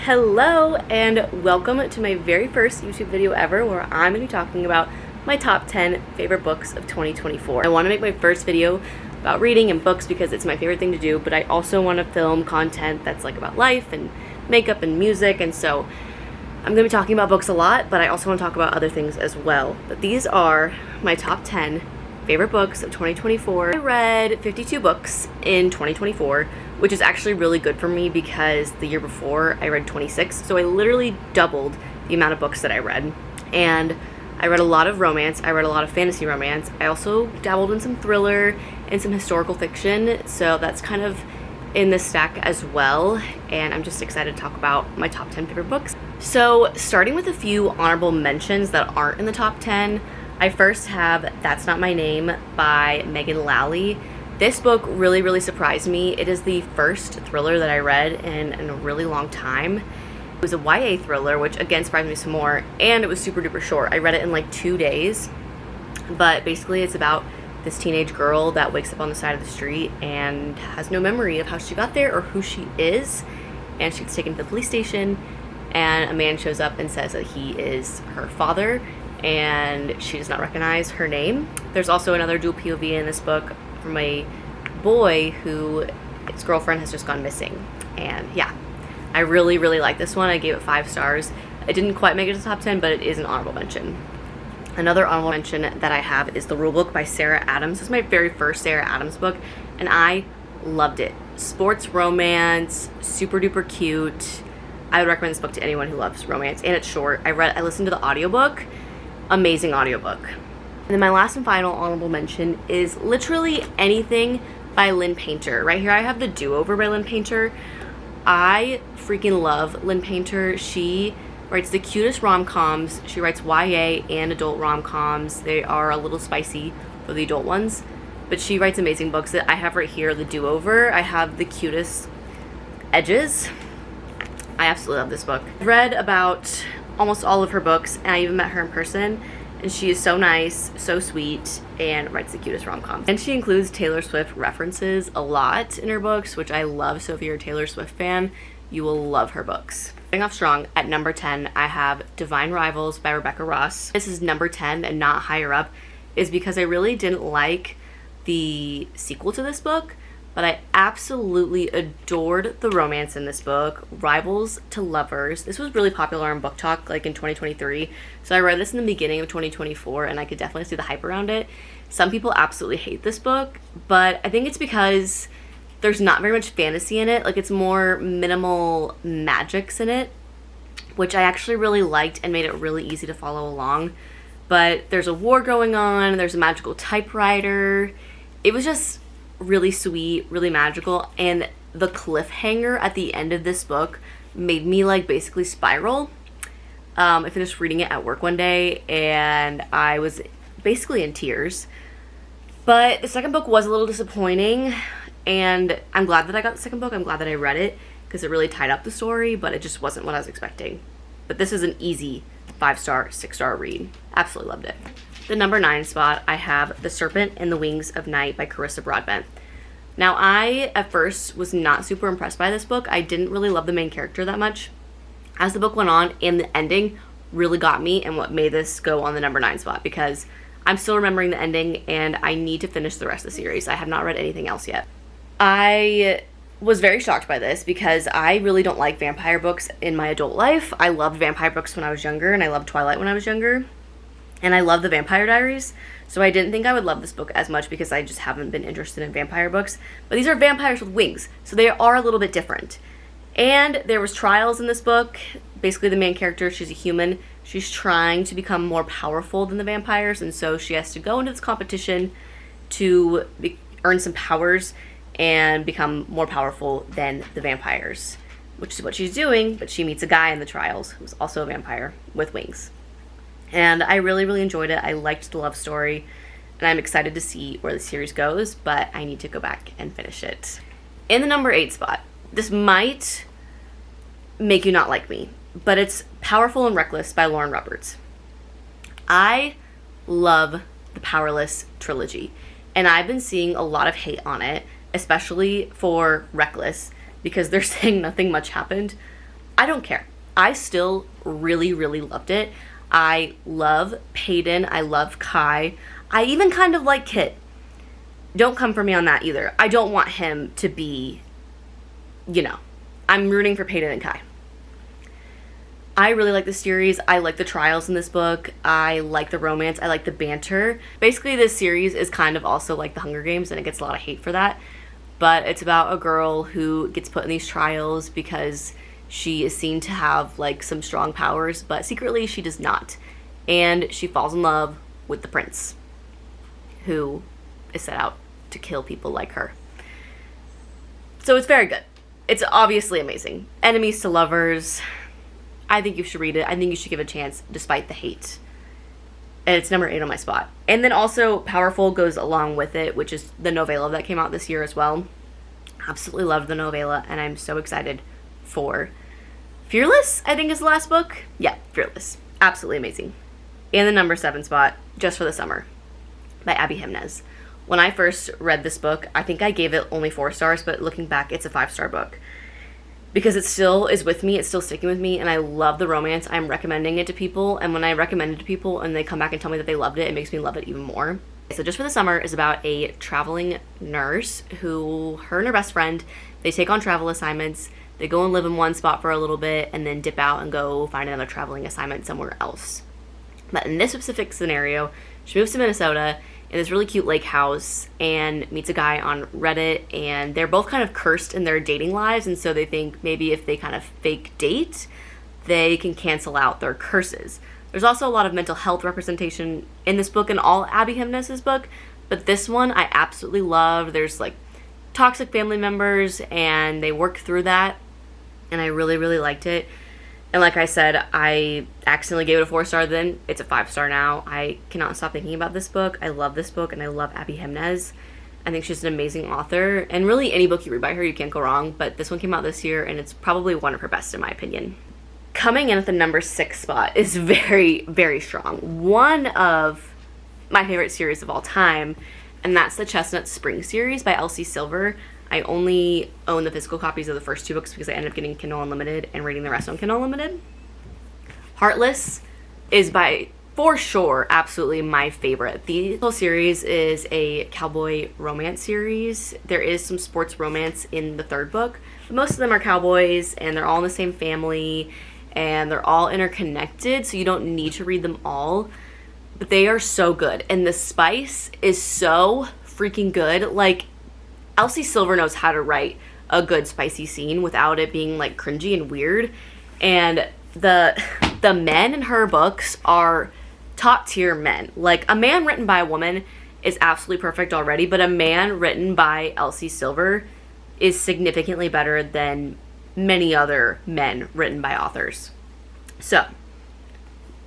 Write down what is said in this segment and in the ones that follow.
Hello and welcome to my very first YouTube video ever where I'm going to be talking about my top 10 favorite books of 2024. I want to make my first video about reading and books because it's my favorite thing to do, but I also want to film content that's like about life and makeup and music, and so I'm going to be talking about books a lot, but I also want to talk about other things as well. But these are my top 10 favorite books of 2024. I read 52 books in 2024, which is actually really good for me because the year before I read 26. So I literally doubled the amount of books that I read. And I read a lot of romance. I read a lot of fantasy romance. I also dabbled in some thriller and some historical fiction. So that's kind of in this stack as well. And I'm just excited to talk about my top 10 favorite books. So starting with a few honorable mentions that aren't in the top 10, I first have That's Not My Name by Megan Lally. This book really surprised me. It is the first thriller that I read in a really long time. It was a YA thriller, which again surprised me some more, and it was super duper short. I read it in like 2 days, but basically it's about this teenage girl that wakes up on the side of the street and has no memory of how she got there or who she is, and she gets taken to the police station, and a man shows up and says that he is her father, and she does not recognize her name. There's also another dual POV in this book from a boy who his girlfriend has just gone missing. And yeah, I really like this one. I gave it 5 stars. It didn't quite make it to the top 10, but it is an honorable mention. Another honorable mention that I have is The Rulebook by Sarah Adams. This is my very first Sarah Adams book, and I loved it. Sports romance, super duper cute. I would recommend this book to anyone who loves romance, and it's short. I listened to the audiobook. Amazing audiobook. And then my last and final honorable mention is literally anything by Lynn Painter. Right here I have The Do-Over by Lynn Painter. I freaking love Lynn Painter. She writes the cutest rom-coms. She writes YA and adult rom-coms. They are a little spicy for the adult ones, but she writes amazing books. That I have right here, The Do-Over. I have the cutest edges. I absolutely love this book. I've read about almost all of her books, and I even met her in person, and she is so nice, so sweet, and writes the cutest rom-coms. And she includes Taylor Swift references a lot in her books, which I love. So if you're a Taylor Swift fan, you will love her books. Starting off strong, at number 10 I have Divine Rivals by Rebecca Ross. This is number 10 and not higher up is because I really didn't like the sequel to this book, but I absolutely adored the romance in this book. Rivals to Lovers. This was really popular on Book Talk like in 2023. So I read this in the beginning of 2024, and I could definitely see the hype around it. Some people absolutely hate this book, but I think it's because there's not very much fantasy in it. Like, it's more minimal magics in it, which I actually really liked and made it really easy to follow along. But there's a war going on, there's a magical typewriter. It was just really sweet, really magical, and the cliffhanger at the end of this book made me like basically spiral. I finished reading it at work one day and I was basically in tears. But the second book was a little disappointing, and I'm glad that I got the second book. I'm glad that I read it because it really tied up the story, but it just wasn't what I was expecting. But this is an easy 5-star, 6-star read. Absolutely loved it. The number 9 spot, I have The Serpent and the Wings of Night by Carissa Broadbent. Now, I, at first, was not super impressed by this book. I didn't really love the main character that much. As the book went on, and the ending really got me, and what made this go on the number 9 spot, because I'm still remembering the ending, and I need to finish the rest of the series. I have not read anything else yet. I was very shocked by this because I really don't like vampire books in my adult life. I loved vampire books when I was younger, and I loved Twilight when I was younger. And I love the Vampire Diaries, so I didn't think I would love this book as much because I just haven't been interested in vampire books. But these are vampires with wings, so they are a little bit different. And there was trials in this book. Basically, the main character, she's a human. She's trying to become more powerful than the vampires, and so she has to go into this competition to earn some powers and become more powerful than the vampires, which is what she's doing. But she meets a guy in the trials who's also a vampire with wings. And I really enjoyed it. I liked the love story, and I'm excited to see where the series goes, but I need to go back and finish it. In the number 8 spot, this might make you not like me, but it's Powerful and Reckless by Lauren Roberts. I love the Powerless trilogy, and I've been seeing a lot of hate on it, especially for Reckless, because they're saying nothing much happened. I don't care. I still really, really loved it. I love Peyton. I love Kai. I even kind of like Kit. Don't come for me on that either. I don't want him to be, I'm rooting for Peyton and Kai. I really like the series. I like the trials in this book. I like the romance. I like the banter. Basically, this series is kind of also like the Hunger Games, and it gets a lot of hate for that. But it's about a girl who gets put in these trials because she is seen to have like some strong powers, but secretly she does not. And she falls in love with the prince, who is set out to kill people like her. So it's very good. It's obviously amazing. Enemies to lovers. I think you should read it. I think you should give it a chance despite the hate. And it's number 8 on my spot. And then also Powerful goes along with it, which is the novella that came out this year as well. Absolutely loved the novella, and I'm so excited for Fearless, I think is the last book. Yeah, Fearless. Absolutely amazing. And the number 7 spot, Just for the Summer, by Abby Jimenez. When I first read this book, I think I gave it only 4 stars, but looking back, it's a 5-star book. Because it still is with me, it's still sticking with me, and I love the romance. I'm recommending it to people, and when I recommend it to people and they come back and tell me that they loved it, it makes me love it even more. So Just for the Summer is about a traveling nurse who, her and her best friend, they take on travel assignments. They go and live in one spot for a little bit and then dip out and go find another traveling assignment somewhere else. But in this specific scenario, she moves to Minnesota in this really cute lake house and meets a guy on Reddit, and they're both kind of cursed in their dating lives, and so they think maybe if they kind of fake date, they can cancel out their curses. There's also a lot of mental health representation in this book and all Abby Jimenez's book, but this one I absolutely love. There's like toxic family members and they work through that, and I really, really liked it. And like I said, I accidentally gave it a 4-star then. It's a 5-star now. I cannot stop thinking about this book. I love this book, and I love Abby Jimenez. I think she's an amazing author. And really, any book you read by her, you can't go wrong. But this one came out this year, and it's probably one of her best, in my opinion. Coming in at the number 6 spot is very, very strong. One of my favorite series of all time, and that's the Chestnut Spring series by Elsie Silver. I only own the physical copies of the first 2 books because I ended up getting Kindle Unlimited and reading the rest on Kindle Unlimited. Heartless is by, for sure, absolutely my favorite. The whole series is a cowboy romance series. There is some sports romance in the 3rd book, but most of them are cowboys, and they're all in the same family, and they're all interconnected, so you don't need to read them all. But they are so good, and the spice is so freaking good. Like, Elsie Silver knows how to write a good spicy scene without it being like cringy and weird. And the men in her books are top tier men. Like, a man written by a woman is absolutely perfect already, but a man written by Elsie Silver is significantly better than many other men written by authors. So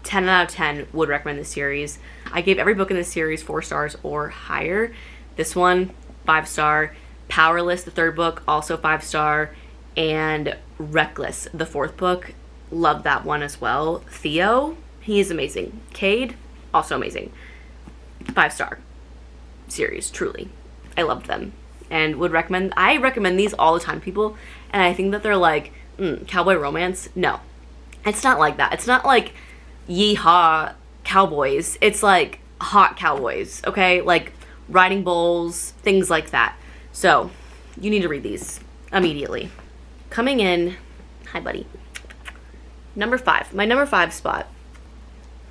10 out of 10 would recommend this series. I gave every book in this series 4 stars or higher. This one, 5-star. Powerless, the 3rd book, also 5-star. And Reckless, the 4th book, loved that one as well. Theo, he is amazing. Cade, also amazing. 5-star series, truly. I loved them and would recommend. I recommend these all the time, people. And I think that they're like, cowboy romance. No, it's not like that. It's not like yeehaw cowboys. It's like hot cowboys, okay? Like riding bulls, things like that. So you need to read these immediately. Coming in, hi buddy. Number 5, my number 5 spot.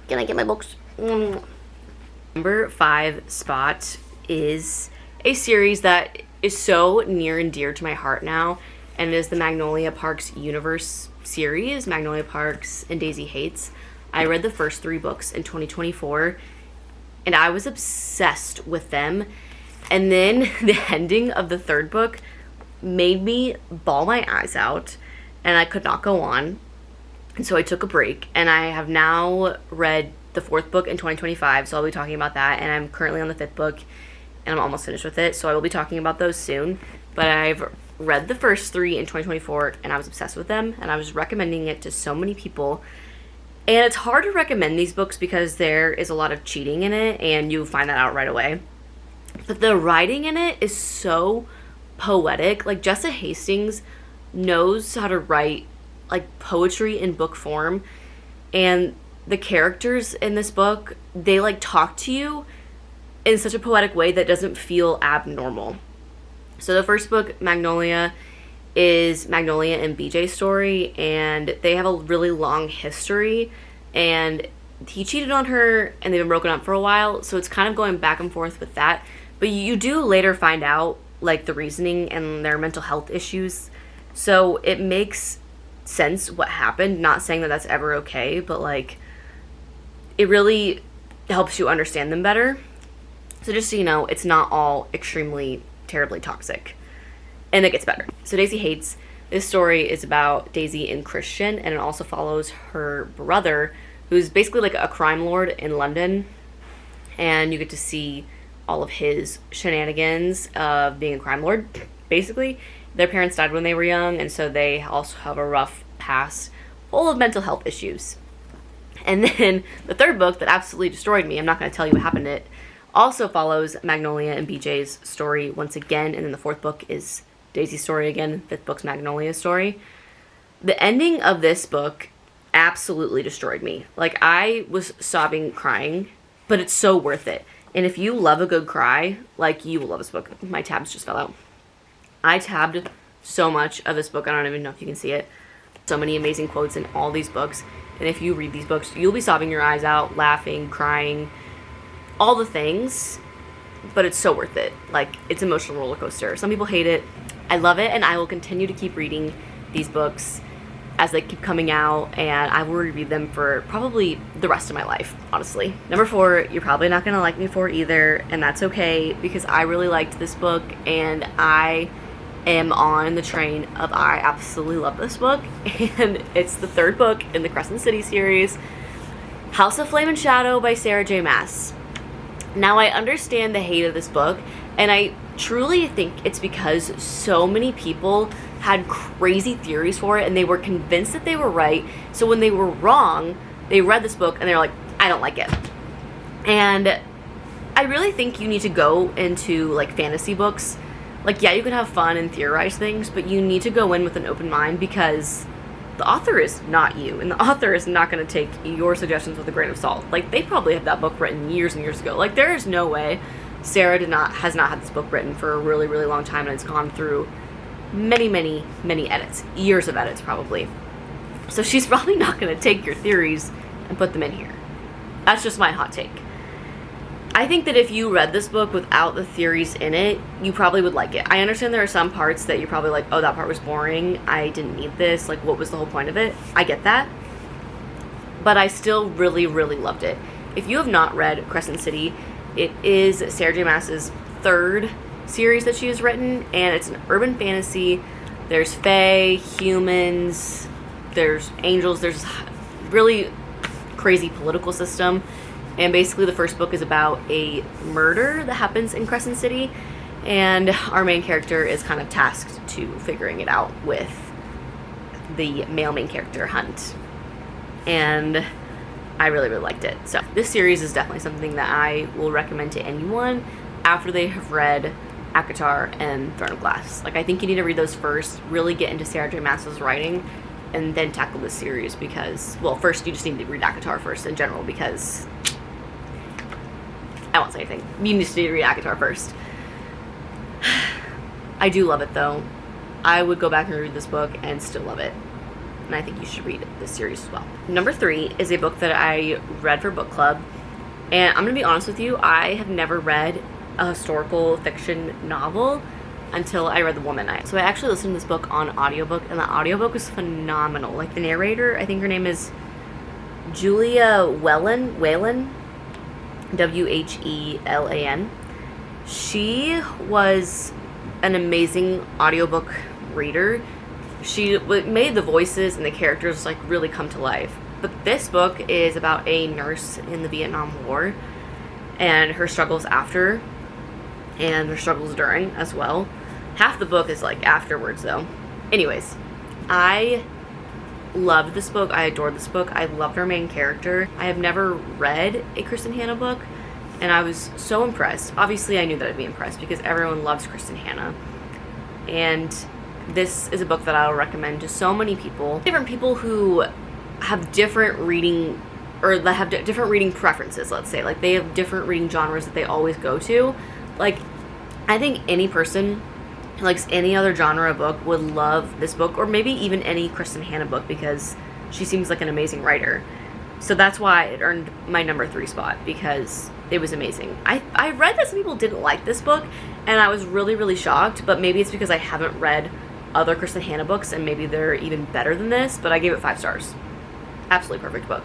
Can I get my books? Number 5 spot is a series that is so near and dear to my heart now, and it is the Magnolia Parks Universe series, Magnolia Parks and Daisy Hates. I read the first 3 books in 2024, and I was obsessed with them. And then the ending of the 3rd book made me bawl my eyes out, and I could not go on. And so I took a break, and I have now read the 4th book in 2025, so I'll be talking about that. And I'm currently on the 5th book, and I'm almost finished with it, so I will be talking about those soon. But I've read the first 3 in 2024, and I was obsessed with them, and I was recommending it to so many people. And it's hard to recommend these books because there is a lot of cheating in it, and you find that out right away. But the writing in it is so poetic. Like, Jessa Hastings knows how to write like poetry in book form, and the characters in this book, they like talk to you in such a poetic way that doesn't feel abnormal. So the first book, Magnolia, is Magnolia and BJ's story, and they have a really long history, and he cheated on her and they've been broken up for a while, so it's kind of going back and forth with that. But you do later find out like the reasoning and their mental health issues, so it makes sense what happened. Not saying that that's ever okay, but like it really helps you understand them better. So just so you know, it's not all extremely terribly toxic, and it gets better. So Daisy Hates, this story is about Daisy and Christian, and it also follows her brother, who's basically like a crime lord in London, and you get to see all of his shenanigans of being a crime lord. Basically, their parents died when they were young, and so they also have a rough past full of mental health issues. And then the third book that absolutely destroyed me, I'm not going to tell you what happened in it, also follows Magnolia and BJ's story once again, and then the fourth book is Daisy's story again, fifth book's Magnolia's story. The ending of this book absolutely destroyed me. Like, I was sobbing, crying, but it's so worth it. And if you love a good cry, like, you will love this book. My tabs just fell out. I tabbed so much of this book, I don't even know if you can see it. So many amazing quotes in all these books, and if you read these books, you'll be sobbing your eyes out, laughing, crying, all the things, but it's so worth it. Like, it's an emotional roller coaster. Some people hate it. I love it, and I will continue to keep reading these books as they keep coming out, and I will reread them for probably the rest of my life, honestly. Number 4, you're probably not going to like me for either, and that's okay, because I really liked this book, and I am on the train of I absolutely love this book, and it's the third book in the Crescent City series, House of Flame and Shadow by Sarah J. Maas. Now, I understand the hate of this book, and I truly think it's because so many people had crazy theories for it, and they were convinced that they were right. So when they were wrong, they read this book, and they're like, I don't like it. And I really think you need to go into, like, fantasy books. Like, yeah, you can have fun and theorize things, but you need to go in with an open mind, because the author is not you, and the author is not going to take your suggestions with a grain of salt. Like, they probably had that book written years and years ago. Like, there is no way Sarah has not had this book written for a really, really long time, and it's gone through many, many, many edits. Years of edits, probably. So she's probably not going to take your theories and put them in here. That's just my hot take. I think that if you read this book without the theories in it, you probably would like it. I understand there are some parts that you're probably like, oh, that part was boring. I didn't need this. Like, what was the whole point of it? I get that. But I still really, really loved it. If you have not read Crescent City, it is Sarah J. Maas's third series that she has written, and it's an urban fantasy. There's fae, humans, there's angels, there's really crazy political system. And basically the first book is about a murder that happens in Crescent City, and our main character is kind of tasked to figuring it out with the male main character, Hunt. And I really, really liked it. So this series is definitely something that I will recommend to anyone after they have read ACOTAR and Throne of Glass. Like, I think you need to read those first, really get into Sarah J. Maas's writing, and then tackle this series, because, well, first you just need to read ACOTAR first in general, because I won't say anything. You just need to read ACOTAR first. I do love it, though. I would go back and read this book and still love it. And I think you should read this series as well. Number 3 is a book that I read for book club. And I'm going to be honest with you, I have never read a historical fiction novel until I read The Womanites. So I actually listened to this book on audiobook, and the audiobook was phenomenal. Like, the narrator, I think her name is Julia Whelan, Whelan. She was an amazing audiobook reader. She made the voices and the characters like really come to life. But this book is about a nurse in the Vietnam War and her struggles after and her struggles during as well. Half the book is like afterwards, though. Anyways, I loved this book. I adored this book. I loved our main character. I have never read a Kristen Hanna book, and I was so impressed. Obviously, I knew that I'd be impressed because everyone loves Kristen Hanna. And this is a book that I'll recommend to so many people. Different people who have different reading, or that have different reading preferences, let's say. Like, they have different reading genres that they always go to. Like, I think any person who likes any other genre of book would love this book, or maybe even any Kristen Hanna book, because she seems like an amazing writer. So that's why it earned my number 3 spot, because it was amazing. I read that some people didn't like this book, and I was really, really shocked, but maybe it's because I haven't read other Kristen Hanna books, and maybe they're even better than this, but I gave it 5 stars. Absolutely perfect book.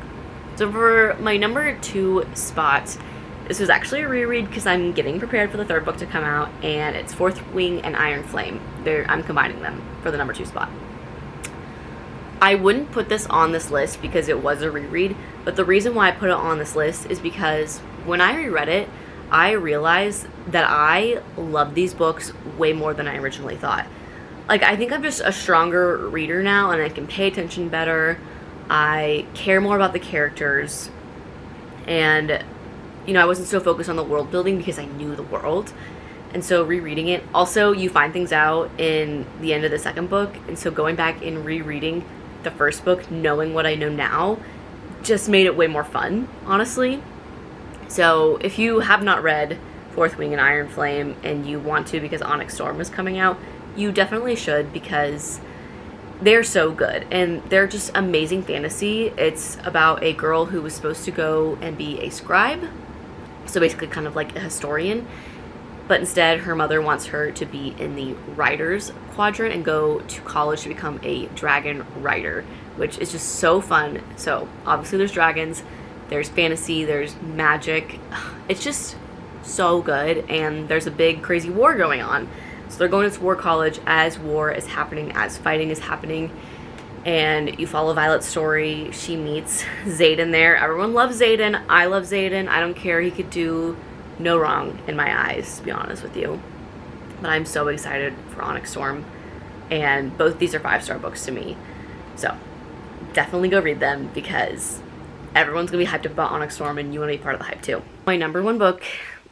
So for my number 2 spot, this was actually a reread because I'm getting prepared for the 3rd book to come out, and it's Fourth Wing and Iron Flame. I'm combining them for the number 2 spot. I wouldn't put this on this list because it was a reread, but the reason why I put it on this list is because when I reread it, I realized that I love these books way more than I originally thought. Like, I think I'm just a stronger reader now, and I can pay attention better. I care more about the characters, and, you know, I wasn't so focused on the world building because I knew the world. And so rereading it, also you find things out in the end of the 2nd book, and so going back and rereading the 1st book, knowing what I know now, just made it way more fun, honestly. So if you have not read Fourth Wing and Iron Flame, and you want to because Onyx Storm is coming out, you definitely should, because they're so good, and they're just amazing fantasy. It's about a girl who was supposed to go and be a scribe, so basically kind of like a historian, but instead her mother wants her to be in the writer's quadrant and go to college to become a dragon writer, which is just so fun. So obviously there's dragons, there's fantasy, there's magic. It's just so good, and there's a big crazy war going on. So they're going to this war college as war is happening, as fighting is happening, and you follow Violet's story. She meets Xaden there. Everyone loves Xaden. I love Xaden. I don't care. He could do no wrong in my eyes, to be honest with you. But I'm so excited for Onyx Storm, and both these are 5-star books to me. So definitely go read them, because everyone's gonna be hyped up about Onyx Storm, and you want to be part of the hype too. My number 1 book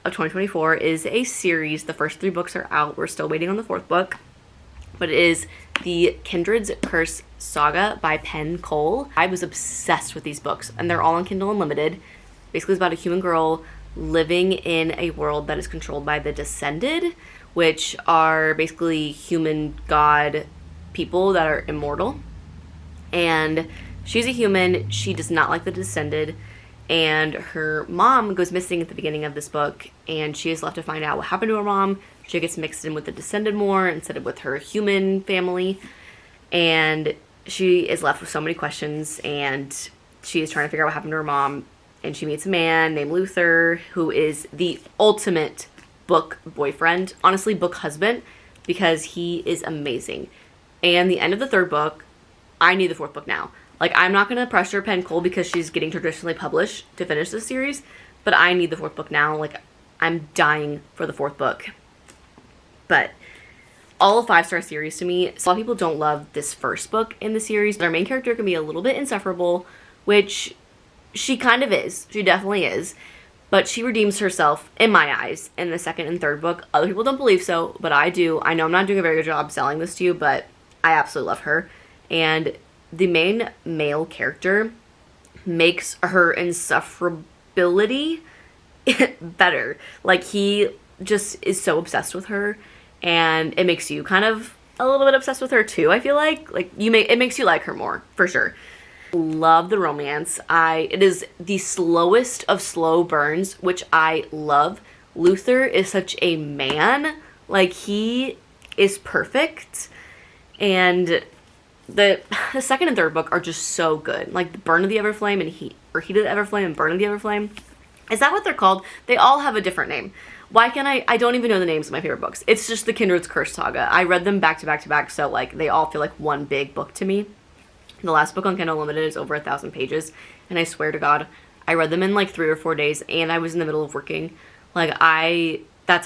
of 2024 is a series. The first 3 books are out. We're still waiting on the 4th book, but it is the Kindred's Curse Saga by Penn Cole. I was obsessed with these books, and they're all on Kindle Unlimited. Basically, it's about a human girl living in a world that is controlled by the Descended, which are basically human god people that are immortal. And she's a human. She does not like the Descended, and her mom goes missing at the beginning of this book, and she is left to find out what happened to her mom. She gets mixed in with the Descended more instead of with her human family, and she is left with so many questions, and she is trying to figure out what happened to her mom. And she meets a man named Luther, who is the ultimate book boyfriend, honestly book husband, because he is amazing. And the end of the 3rd book, I need the 4th book now. Like, I'm not going to pressure Penn Cole because she's getting traditionally published to finish this series, but I need the 4th book now. Like, I'm dying for the 4th book. But all a 5-star series to me. So a lot of people don't love this 1st book in the series. Our main character can be a little bit insufferable, which she kind of is. She definitely is. But she redeems herself, in my eyes, in the 2nd and 3rd book. Other people don't believe so, but I do. I know I'm not doing a very good job selling this to you, but I absolutely love her. And the main male character makes her insufferability better. Like, he just is so obsessed with her, and it makes you kind of a little bit obsessed with her too, I feel like. Like, it makes you like her more, for sure. Love the romance. It is the slowest of slow burns, which I love. Luther is such a man. Like, he is perfect. And the 2nd and 3rd book are just so good. Like, Burn of the Everflame and Heat of the Everflame and Burn of the Everflame. Is that what they're called? They all have a different name. Why can't I don't even know the names of my favorite books. It's just the Kindred's Curse Saga. I read them back to back to back, so, like, they all feel like one big book to me. The last book on Kindle Unlimited is over 1,000 pages, and I swear to God, I read them in like 3 or 4 days, and I was in the middle of working. Like, that's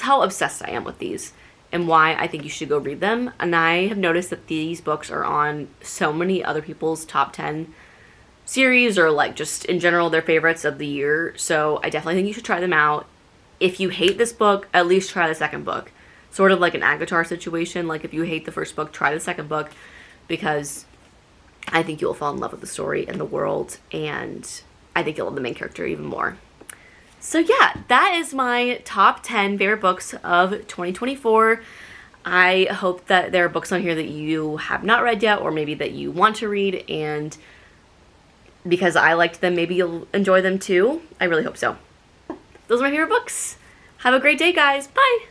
how obsessed I am with these, and why I think you should go read them. And I have noticed that these books are on so many other people's top 10 series, or like just in general their favorites of the year. So I definitely think you should try them out. If you hate this book, at least try the 2nd book. sort of like an Agatar situation. Like if you hate the first book, try the second book, because I think you'll fall in love with the story and the world, and I think you'll love the main character even more. So yeah, that is my top 10 favorite books of 2024. I hope that there are books on here that you have not read yet, or maybe that you want to read, and because I liked them, maybe you'll enjoy them too. I really hope so. Those are my favorite books. Have a great day, guys. Bye!